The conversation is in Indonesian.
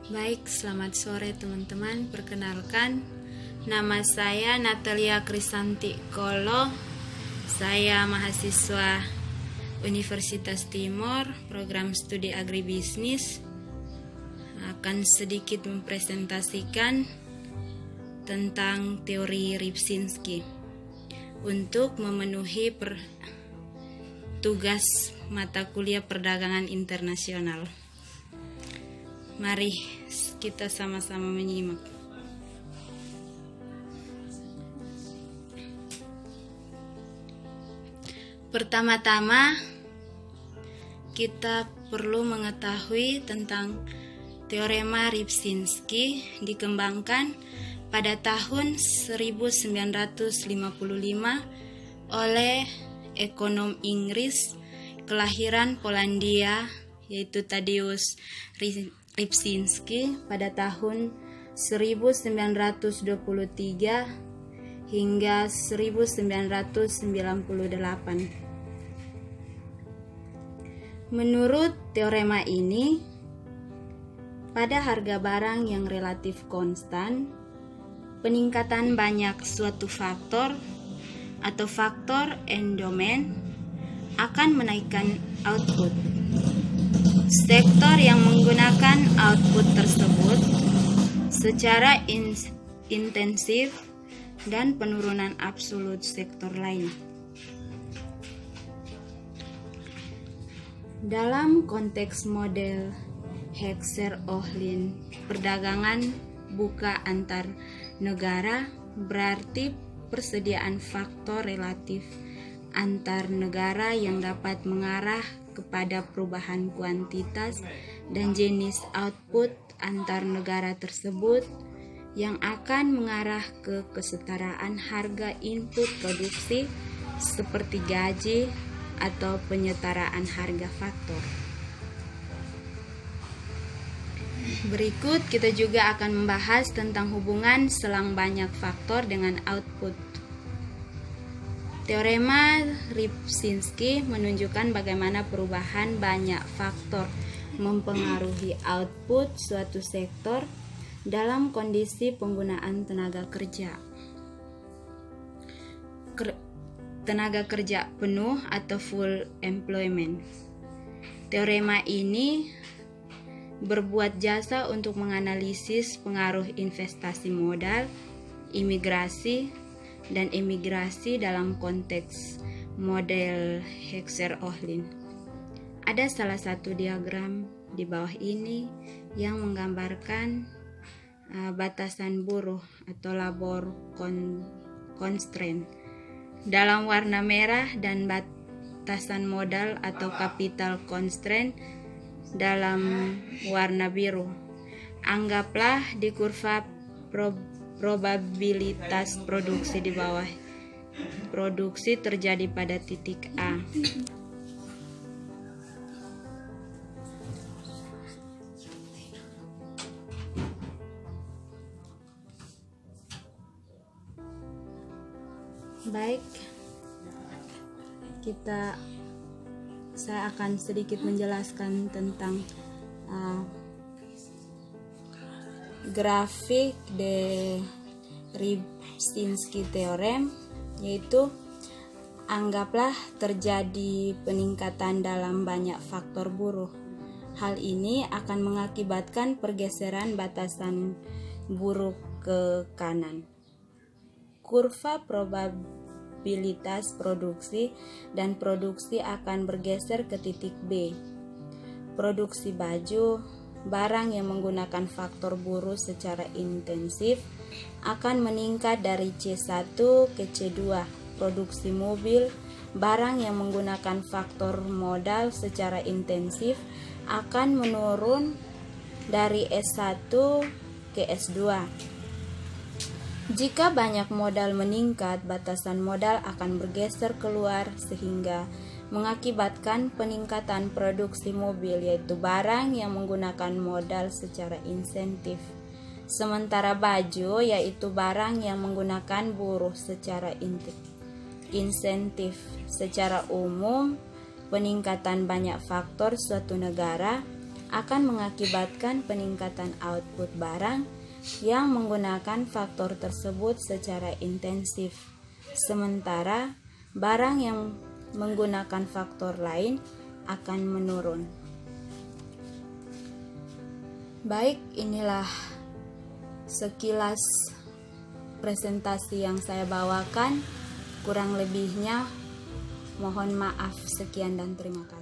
Baik, selamat sore teman-teman. Perkenalkan, nama saya Natalia Krisanti Kolo. Saya mahasiswa Universitas Timor, program studi agribisnis. Akan sedikit mempresentasikan tentang teori Ripsinski untuk memenuhi tugas mata kuliah perdagangan internasional. Mari kita sama-sama menyimak. Pertama-tama, kita perlu mengetahui tentang teorema Ripsinski dikembangkan pada tahun 1955 oleh ekonom Inggris kelahiran Polandia, yaitu Tadeusz Ripsinski pada tahun 1923 hingga 1998. Menurut teorema ini, pada harga barang yang relatif konstan, peningkatan banyak suatu faktor atau faktor endomen akan menaikkan output. Sektor yang menggunakan output tersebut secara intensif dan penurunan absolut sektor lain. Dalam konteks model Heckscher-Ohlin, perdagangan buka antar negara berarti persediaan faktor relatif antar negara yang dapat mengarah kepada perubahan kuantitas dan jenis output antar negara tersebut yang akan mengarah ke kesetaraan harga input produksi seperti gaji atau penyetaraan harga faktor. Berikut kita juga akan membahas tentang hubungan selang banyak faktor dengan output. Teorema Ripsinski menunjukkan bagaimana perubahan banyak faktor mempengaruhi output suatu sektor dalam kondisi penggunaan tenaga kerja. Tenaga kerja penuh atau full employment. Teorema ini berbuat jasa untuk menganalisis pengaruh investasi modal, imigrasi, dan emigrasi dalam konteks model Heckscher-Ohlin. Ada salah satu diagram di bawah ini yang menggambarkan batasan buruh atau labor constraint dalam warna merah dan batasan modal atau capital constraint dalam warna biru. Anggaplah di kurva probabilitas produksi di bawah. Produksi terjadi pada titik A. Baik, saya akan sedikit menjelaskan tentang grafik de Ripsinski theorem, yaitu anggaplah terjadi peningkatan dalam banyak faktor buruh. Hal ini akan mengakibatkan pergeseran batasan buruh ke kanan. Kurva probabilitas produksi dan produksi akan bergeser ke titik B. Produksi baju, barang yang menggunakan faktor buruh secara intensif akan meningkat dari C1 ke C2. Produksi mobil, barang yang menggunakan faktor modal secara intensif akan menurun dari S1 ke S2. Jika banyak modal meningkat, batasan modal akan bergeser keluar sehingga mengakibatkan peningkatan produksi mobil, yaitu barang yang menggunakan modal secara insentif. Sementara baju, yaitu barang yang menggunakan buruh secara insentif. Secara umum, peningkatan banyak faktor suatu negara akan mengakibatkan peningkatan output barang yang menggunakan faktor tersebut secara intensif, sementara barang yang menggunakan faktor lain akan menurun. Baik, inilah sekilas presentasi yang saya bawakan. Kurang lebihnya mohon maaf. Sekian dan terima kasih.